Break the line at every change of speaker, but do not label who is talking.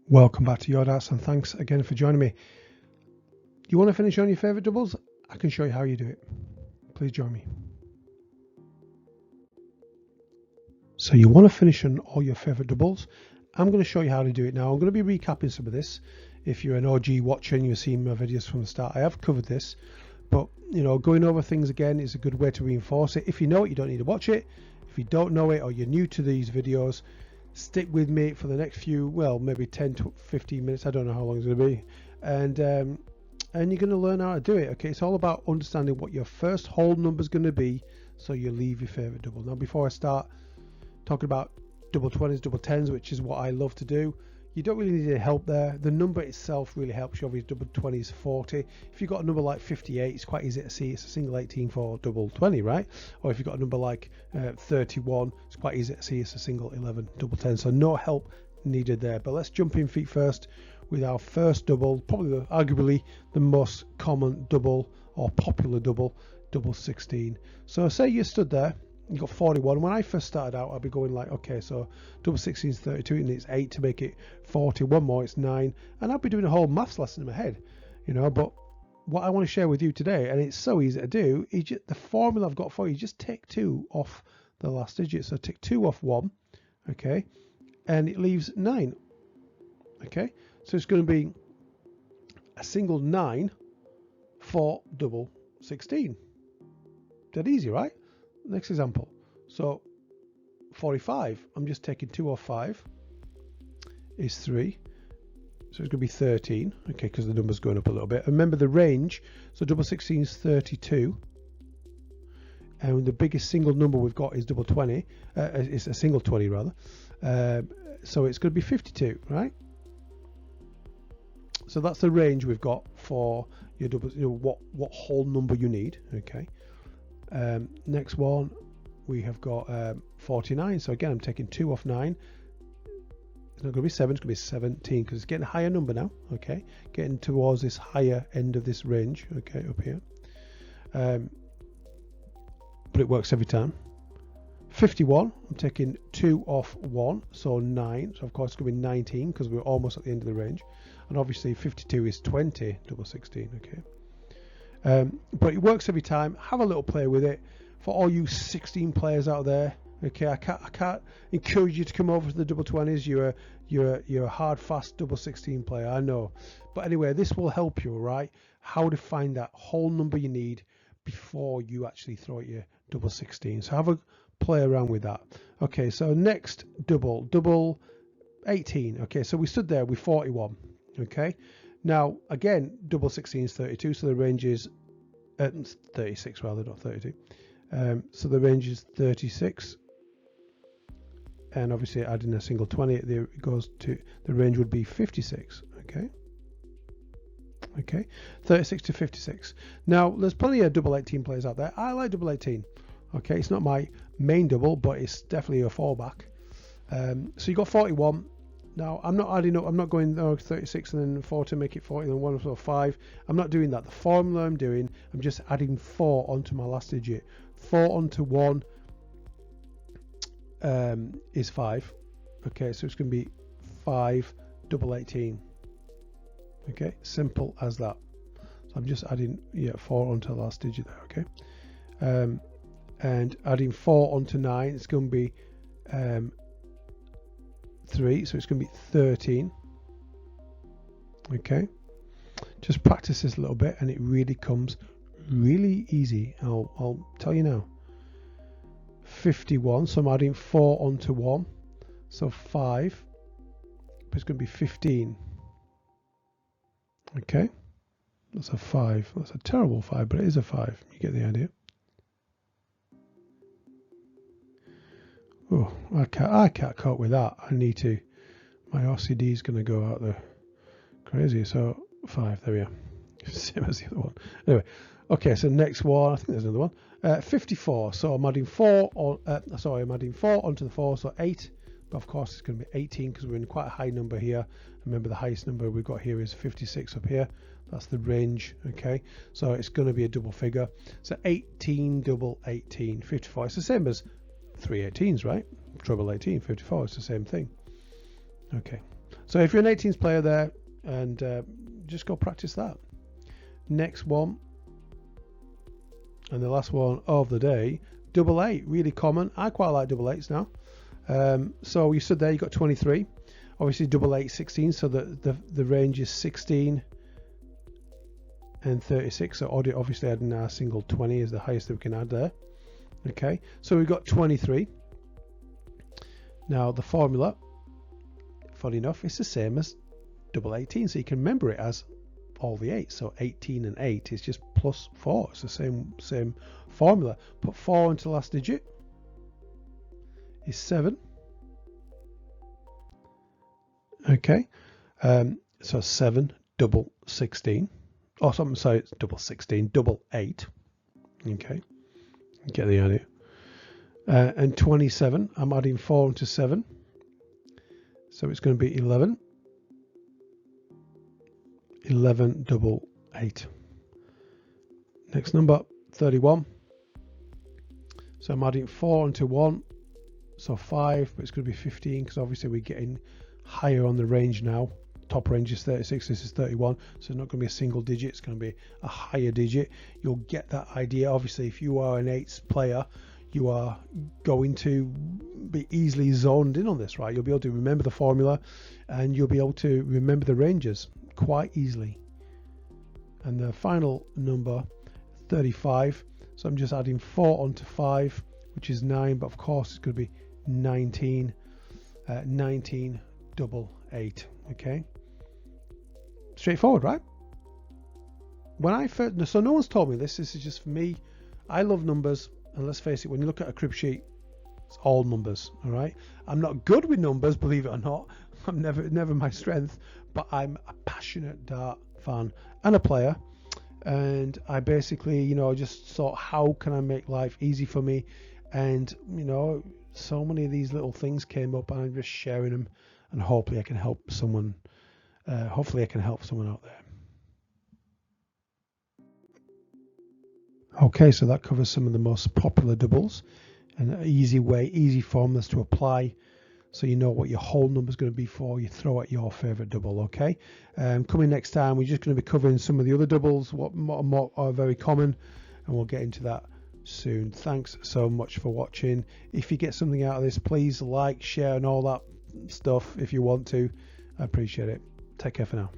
Welcome back to Your Darts and thanks again for joining me. You want to finish on your favourite doubles? I can show you how you do it. Please join me. So you want to finish on all your favourite doubles. I'm going to show you how to do it now. I'm going to be recapping some of this. If you're an OG watcher and you've seen my videos from the start, I have covered this. But, you know, going over things again is a good way to reinforce it. If you know it, you don't need to watch it. If you don't know it or you're new to these videos, stick with me for the next few, well, maybe 10 to 15 minutes. I don't know how long it's going to be. And you're going to learn how to do it. Okay, it's all about understanding what your first whole number is going to be, so you leave your favorite double. Now, before I start talking about double 20s, double 10s, which is what I love to do, you don't really need any help there. The number itself really helps you. Obviously, double 20 is 40. If you've got a number like 58, it's quite easy to see. It's a single 18 for double 20, right? Or if you've got a number like 31, it's quite easy to see. It's a single 11, double 10. So no help needed there. But let's jump in feet first with our first double, probably arguably the most common double or popular double, double 16. So say you stood there, you got 41. When I first started out, I'd be going like, okay, so double 16 is 32, and it's 8 to make it 40. One more, it's 9, and I'd be doing a whole maths lesson in my head, you know. But what I want to share with you today, and it's so easy to do, is just the formula I've got for you. Just take 2 off the last digit. So take 2 off 1, okay, and it leaves 9. Okay, so it's going to be a single 9 for double 16. Dead easy, right? Next example. So 45, I'm just taking 2 off 5 is 3. So it's going to be 13, okay, because the number's going up a little bit. Remember the range, so double 16 is 32. And the biggest single number we've got is double 20. It's a single 20 rather. So it's going to be 52, right? So that's the range we've got for your doubles, you know, what whole number you need, okay. Next one, we have got 49. So again, I'm taking 2 off 9. It's not going to be 7, it's going to be 17 because it's getting a higher number now, okay. Getting towards this higher end of this range, okay, up here. But it works every time. 51, I'm taking 2 off 1, so 9. So of course it's going to be 19 because we're almost at the end of the range. And obviously 52 is 20, double 16, okay. But it works every time. Have a little play with it. For all you 16 players out there, okay, I can't encourage you to come over to the double 20s. You're a hard, fast double 16 player, I know. But anyway, this will help you, right? How to find that whole number you need before you actually throw at your double 16. So have a play around with that. Okay, so next double 18. Okay, so we stood there with 41. Okay, now again, double 16 is 32, so the range is 36 rather, not 32. So the range is 36, and obviously adding a single 20, there it goes to the range would be 56. Okay, 36 to 56. Now there's plenty of double 18 players out there. I like double 18. Okay, it's not my main double, but it's definitely a fallback. So you got 41. Now, I'm not adding up, I'm not going 36 and then 4 to make it 40 and then 1 or 5. I'm not doing that. The formula I'm doing, I'm just adding 4 onto my last digit. 4 onto 1 is 5. Okay, so it's going to be 5 double 18. Okay, simple as that. So I'm just adding 4 onto the last digit there, okay. And adding 4 onto 9, it's going to be 3, so it's going to be 13. Okay, just practice this a little bit and it really comes really easy. I'll tell you now. 51, so I'm adding 4 onto 1, so 5, but it's going to be 15. Okay, that's a 5. That's a terrible 5, but it is a 5. You get the idea. Oh, I can't cope with that. I need to. My OCD is going to go out there crazy. So 5. There we are. Same as the other one. Anyway, okay. So next one. I think there's another one. 54. So I'm adding 4 on. I'm adding 4 onto the 4. So 8. But of course it's going to be 18 because we're in quite a high number here. Remember the highest number we've got here is 56 up here. That's the range. Okay. So it's going to be a double figure. So 18 double 18. 54. It's the same as 3 18s, right? Treble 18, 54, it's the same thing. Okay, So if you're an 18s player there, and just go practice that. Next one, and the last one of the day, double 8, really common. I quite like double 8s now. So you stood there, you got 23. Obviously double 8, 16, so the range is 16 and 36. So obviously adding our single 20 is the highest that we can add there. Okay, so we've got 23. Now the formula, funny enough, is the same as double 18, so you can remember it as all the 8. So 18 and 8 is just plus 4. It's the same formula. Put 4 into the last digit is 7. Okay, so 7 double 16. Or something, so it's double 16, double 8. Okay, get the idea. And 27, I'm adding 4 into 7. So it's going to be 11. 11 double 8. Next number, 31. So I'm adding 4 into 1. So 5, but it's going to be 15 because obviously we're getting higher on the range now. Top range is 36, this is 31, so it's not going to be a single digit, it's going to be a higher digit. You'll get that idea. Obviously if you are an 8s player, you are going to be easily zoned in on this, right? You'll be able to remember the formula and you'll be able to remember the ranges quite easily. And the final number, 35, so I'm just adding 4 onto 5, which is 9, but of course it's going to be 19. 19 double 8. Okay, straightforward, right? When I first, so no one's told me this is just for me. I love numbers, and let's face it, when you look at a crib sheet, it's all numbers. All right, I'm not good with numbers, believe it or not. I'm never my strength, but I'm a passionate dart fan and a player, and I basically, just thought, how can I make life easy for me? And so many of these little things came up, and I'm just sharing them, and hopefully I can help someone. Hopefully I can help someone out there. Okay, so that covers some of the most popular doubles and an easy formulas to apply, so you know what your whole number is going to be for. You throw at your favorite double. Okay, coming next time, we're just going to be covering some of the other doubles, what are very common, and we'll get into that soon. Thanks so much for watching. If you get something out of this, please like, share, and all that stuff if you want to. I appreciate it. Take care for now.